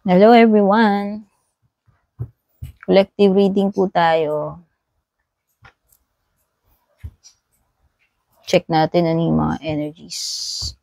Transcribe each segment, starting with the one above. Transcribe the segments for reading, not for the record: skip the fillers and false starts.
Hello everyone! Collective reading po tayo. Check natin ano yung mga energies.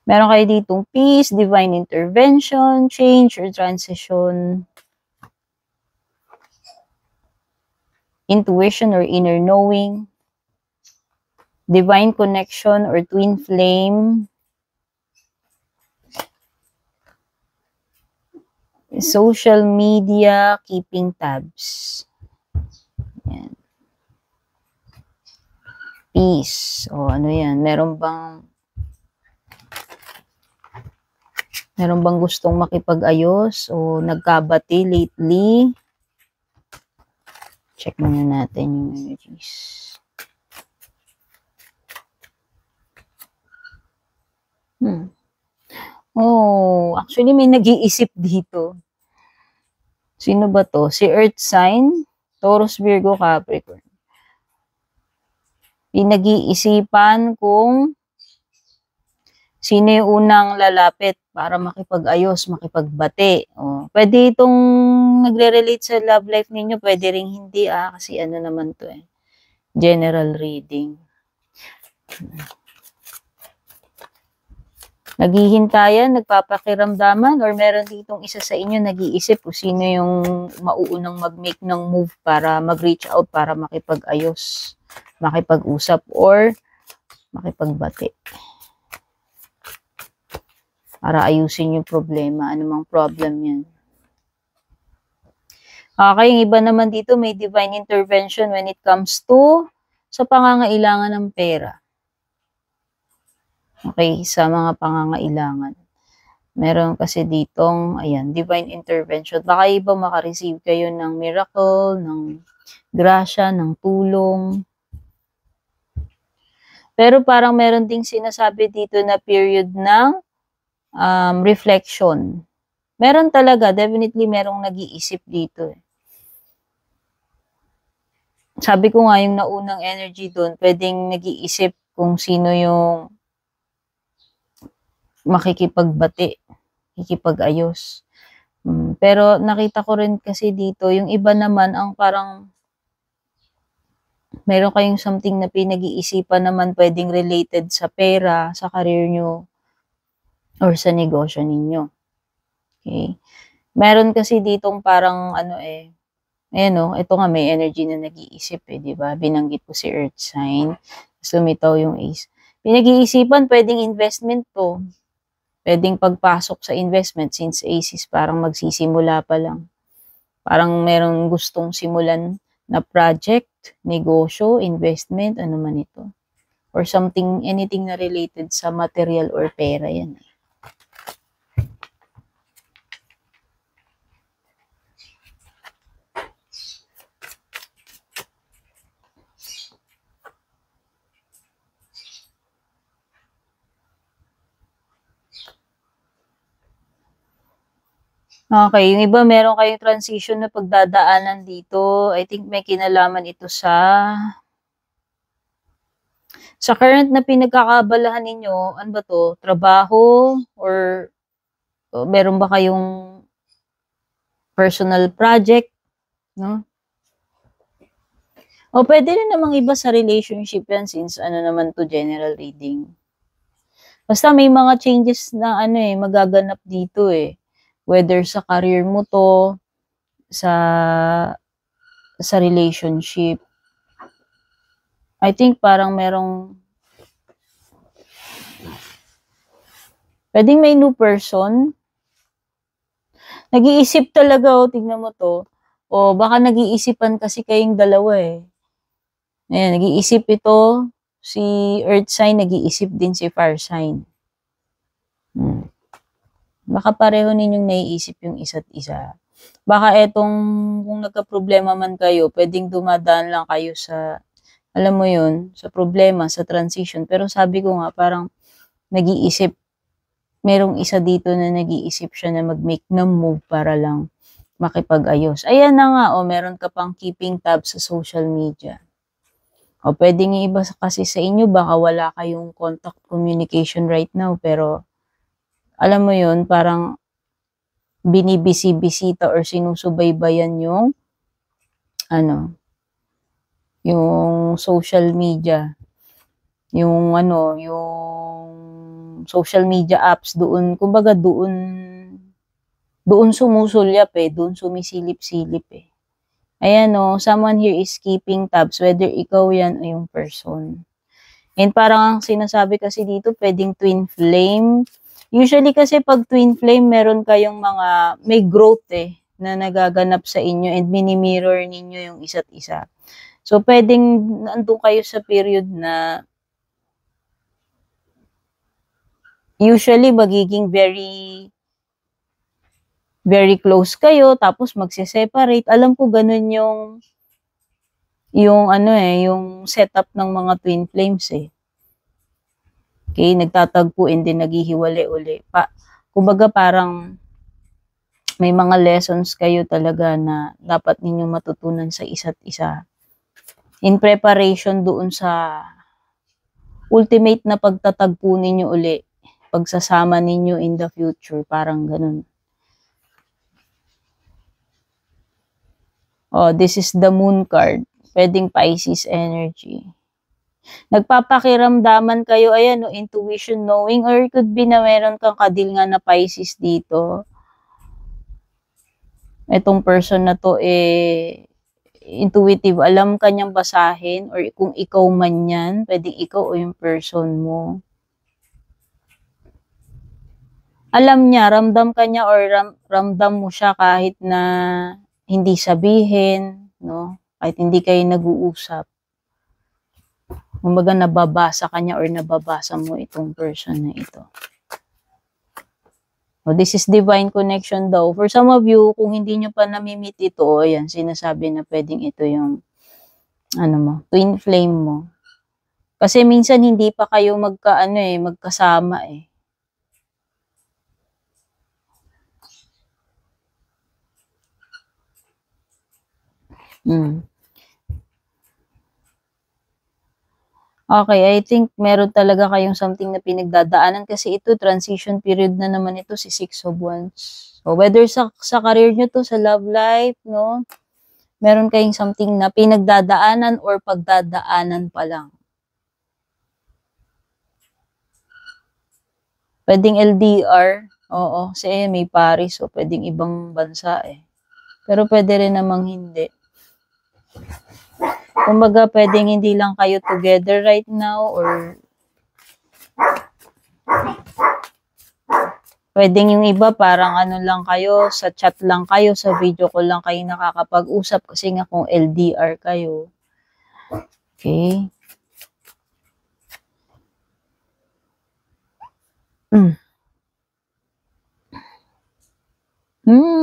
Meron kayo ditong peace, divine intervention, change or transition, intuition or inner knowing, divine connection or twin flame, social media, keeping tabs. Yan. Peace. O ano yan? Meron bang gustong makipag-ayos o nagkabati lately? Check muna natin yung energies. Oh, actually may nag-iisip dito. Sino ba to? Si Earth sign, Taurus, Virgo, Capricorn. Pinag-iisipan kung sino yung unang lalapit para makipag-ayos, makipagbati. Oh, pwede itong nagre-relate sa love life ninyo, pwede ring hindi kasi ano naman to general reading. Naghihintayan, nagpapakiramdaman, or meron ditong isa sa inyo nag-iisip kung sino yung mauunang mag-make ng move para mag-reach out, para makipag-ayos, makipag-usap, or makipagbati. Para ayusin yung problema, anumang problem yan. Okay, yung iba naman dito may divine intervention when it comes to sa pangangailangan ng pera. Okay, sa mga pangangailangan. Meron kasi ditong, ayan, divine intervention. Baka iba makareceive kayo ng miracle, ng grasya, ng tulong. Pero parang meron ding sinasabi dito na period ng reflection. Meron talaga, definitely merong nag-iisip dito. Sabi ko nga, yung naunang energy doon, pwedeng nag-iisip kung sino yung makikipagbati, makikipag-ayos. Pero nakita ko rin kasi dito, yung iba naman ang parang meron kayong something na pinag-iisipan naman pwedeng related sa pera, sa career nyo, or sa negosyo ninyo. Okay? Meron kasi ditong parang ito nga may energy na nag-iisip di ba? Binanggit ko si Earth sign, lumitaw yung Ace. Pinag-iisipan, pwedeng investment to. Pwedeng pagpasok sa investment since Ace is parang magsisimula pa lang. Parang merong gustong simulan na project, negosyo, investment, ano man ito. Or something, anything na related sa material or pera yan. Okay, yung iba meron kayong transition na pagdadaanan dito. I think may kinalaman ito sa current na pinagkakabalahan ninyo. Ano ba to? Trabaho or meron ba kayong personal project, no? O pwede rin namang iba sa relationship yan since ano naman to general reading. Basta may mga changes na magaganap dito Whether sa career mo to, sa relationship. I think parang pwedeng may new person. Nag-iisip talaga tignan mo to. O baka nag-iisipan kasi kayong dalawa Ayan, nag-iisip ito. si earth sign, nag-iisip din si fire sign. Baka pareho ninyong naiisip yung isa't isa. Baka etong, kung nagka-problema man kayo, pwedeng dumadaan lang kayo sa, alam mo yun, sa problema, sa transition. Pero sabi ko nga, parang nag-iisip, merong isa dito na nag-iisip siya na mag-make ng move para lang makipag-ayos. Ayan na nga, meron ka pang keeping tabs sa social media. Pwedeng yung iba kasi sa inyo, baka wala kayong contact communication right now, pero alam mo yun, parang binibisi-bisita or sinusubaybayan yung yung social media. Yung social media apps doon, kumbaga doon sumusulyap doon sumisilip-silip Ayan someone here is keeping tabs, whether ikaw yan o yung person. And parang sinasabi kasi dito, pwedeng twin flame. Usually kasi pag twin flame, meron kayong may growth na nagaganap sa inyo and mini-mirror ninyo yung isa't isa. So, pwedeng nandun kayo sa period na usually magiging very close kayo, tapos magse-separate. Alam ko ganun yung setup ng mga twin flames Okay, nagtatagpo and then naghihiwalay uli. Kumbaga parang may mga lessons kayo talaga na dapat ninyong matutunan sa isa't isa. In preparation doon sa ultimate na pagtatagpo ninyo uli, pagsasama ninyo in the future, parang ganun. This is the moon card. Pwedeng Pisces energy. Nagpapakiramdaman kayo, ayan, intuition, knowing, or it could be na meron kang kadil nga na Pisces dito. Itong person na to, intuitive, alam kanyang basahin, or kung ikaw man yan, pwedeng ikaw o yung person mo. Alam niya, ramdam kanya or ramdam mo siya kahit na hindi sabihin, no? Kahit hindi kayo nag-uusap. Kumbaga nababasa kanya or nababasa mo itong person na ito. This is divine connection daw. For some of you, kung hindi nyo pa namimit ito, ayan, sinasabi na pwedeng ito yung twin flame mo. Kasi minsan hindi pa kayo magkasama Okay, I think meron talaga kayong something na pinagdadaanan kasi ito, transition period na naman ito, si Six of Wands. So, whether sa career nyo to, sa love life, no? Meron kayong something na pinagdadaanan or pagdadaanan pa lang. Pwedeng LDR, kasi may Paris, so pwedeng ibang bansa Pero pwede rin namang hindi. Kumbaga, pwedeng hindi lang kayo together right now or pwedeng yung iba parang lang kayo, sa chat lang kayo, sa video call lang kayo nakakapag-usap kasi nga kung LDR kayo. Okay.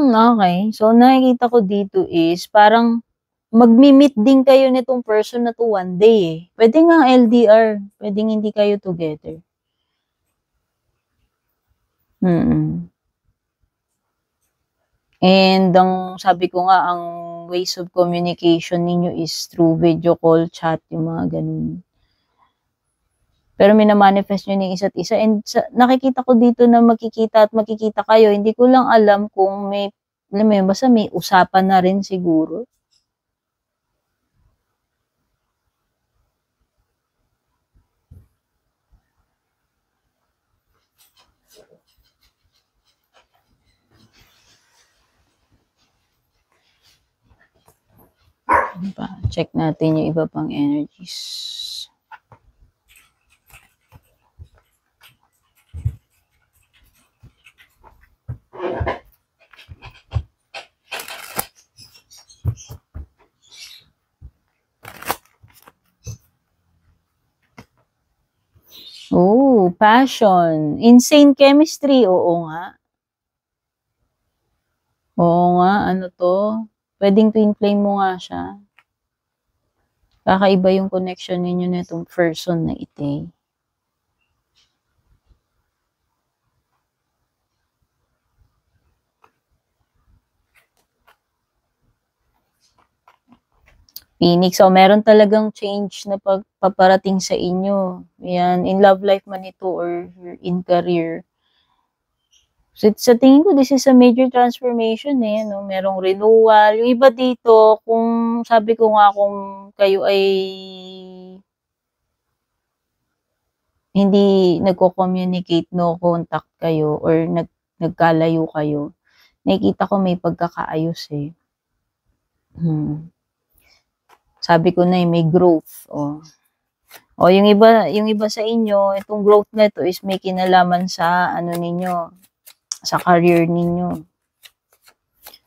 Okay. So, nakikita ko dito is parang magmi-meet din kayo nitong person na to one day Pwede nga LDR. Pwedeng hindi kayo together. And sabi ko nga, ang ways of communication ninyo is through video call, chat, yung mga ganun. Pero minamanifest nyo ng isa't isa. And nakikita ko dito na makikita kayo. Hindi ko lang alam kung basta may usapan na rin siguro. Check natin yung iba pang energies. Oh, passion. Insane chemistry. Oo nga. Oo nga, ano 'to, puwedeng twin flame mo nga siya. Kakaiba yung connection ninyo nitong person na ito, eh. Phoenix, so meron talagang change na paparating sa inyo. Yan, in love life man ito or in career. So, sa tingin ko, this is a major transformation eh, no? Merong renewal. Yung iba dito, kung sabi ko nga kung kayo ay hindi nagko-communicate, no contact kayo or nagkalayo kayo, nakikita ko may pagkakaayos eh. Sabi ko na eh, may growth. Oh. O yung iba sa inyo, itong growth na ito is may kinalaman sa ano ninyo, sa career ninyo.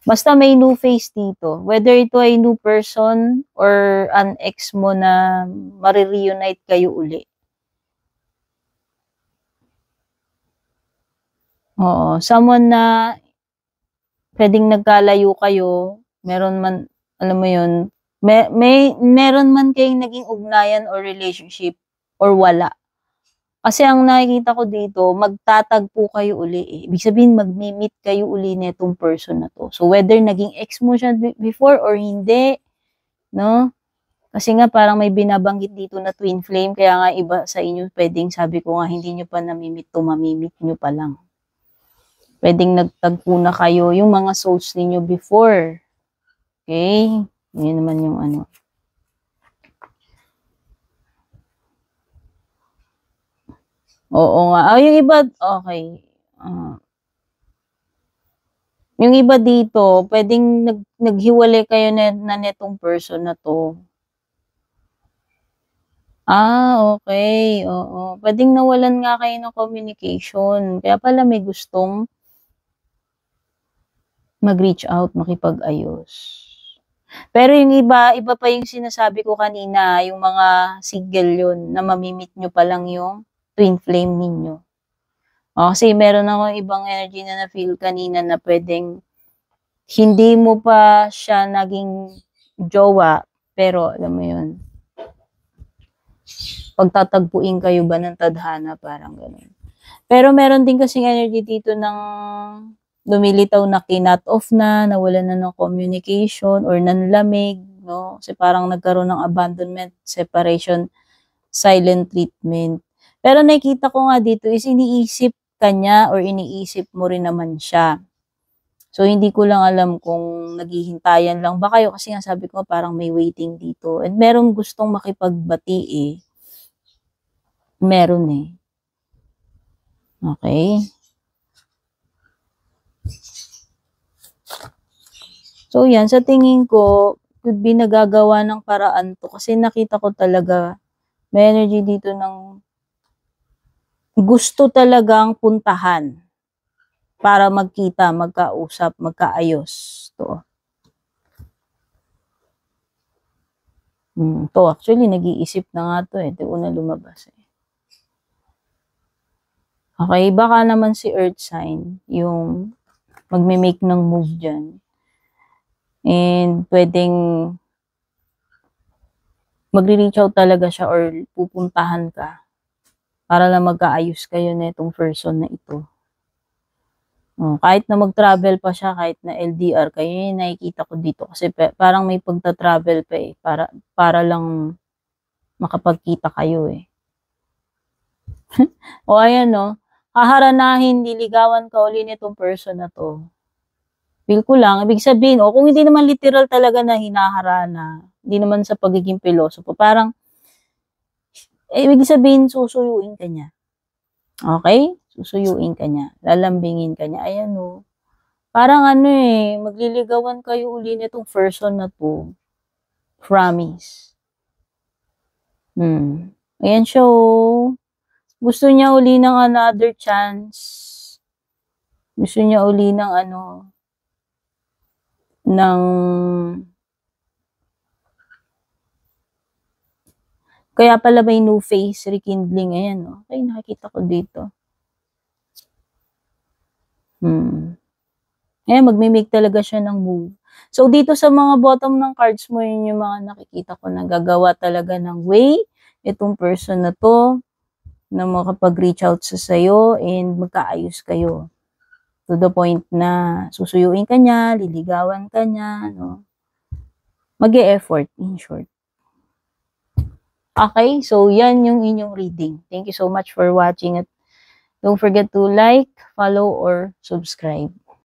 Basta may new face dito. Whether ito ay new person or an ex mo na marireunite kayo uli. Oo, someone na pwedeng nagkalayo kayo, meron man, alam mo yun, meron man kayong naging ugnayan or relationship or wala. Kasi ang nakikita ko dito, magtatagpo kayo uli eh. Ibig sabihin, mag-meet kayo uli netong person na to. So, whether naging ex mo siya before or hindi, no? Kasi nga parang may binabanggit dito na twin flame, kaya nga iba sa inyo, pwedeng sabi ko nga, hindi nyo pa namimit to, mamimit nyo pa lang. Pwedeng nagtagpo na kayo yung mga souls ninyo before. Okay? Yun naman yung ano. Oo nga. Yung iba, okay. Yung iba dito, pwedeng naghiwalay kayo na netong person na to. Okay. Oo. Pwedeng nawalan nga kayo ng communication. Kaya pala may gustong mag-reach out, makipag-ayos. Pero yung iba pa yung sinasabi ko kanina, yung mga single yun, na mamimit nyo pa lang yung twin flame ninyo. Kasi meron ako ibang energy na na-feel kanina na pwedeng hindi mo pa siya naging jowa, pero alam mo yun, pagtatagpuin kayo ba ng tadhana, parang ganun. Pero meron din kasing energy dito ng lumilitaw na kinut off na, nawalan na ng communication or nanlamig, no? Kasi parang nagkaroon ng abandonment, separation, silent treatment. Pero nakikita ko nga dito is iniisip kanya or iniisip mo rin naman siya. So, hindi ko lang alam kung naghihintayan lang ba kayo kasi nga sabi ko parang may waiting dito. And meron gustong makipagbati eh. Meron eh. Okay? So, yan. Sa tingin ko, could be nagagawa ng paraan to kasi nakita ko talaga may energy dito ng gusto talagang puntahan para magkita, magkausap, magkaayos. To. To actually, nag-iisip na nga to eh. Ito una lumabas eh. Okay, baka naman si Earth sign yung magme-make ng move dyan. And pwedeng magre-reach out talaga siya or pupuntahan ka para lang magkaayos kayo na itong person na ito. Kahit na mag-travel pa siya, kahit na LDR kayo, yung nakikita ko dito kasi parang may pagta-travel pa eh, para lang makapagkita kayo eh. O ayan no, haharanahin, niligawan ka uli nitong person na to. Feel ko lang, ibig sabihin, kung hindi naman literal talaga na hinaharana, hindi naman sa pagiging pilosopo, parang, ibig sabihin, susuyuin ka niya. Okay? Susuyuin ka niya. Lalambingin ka niya. Ayan o. Parang ano eh, magliligawan kayo uli nitong person na to. Promise. Ayan siya o. Gusto niya uli ng another chance. Gusto niya uli ng ano, ng Kaya pala may new face rekindling. Ayan, oh. Okay, nakikita ko dito. Ayan, magme-make talaga siya ng move. So, dito sa mga bottom ng cards mo, yun yung mga nakikita ko na gagawa talaga ng way. Itong person na to, na makapag-reach out sa sayo and magkaayos kayo. To the point na susuyuin ka niya, liligawan ka niya, no? Mag-e-effort, in short. Okay, so yan yung inyong reading. Thank you so much for watching at don't forget to like, follow, or subscribe.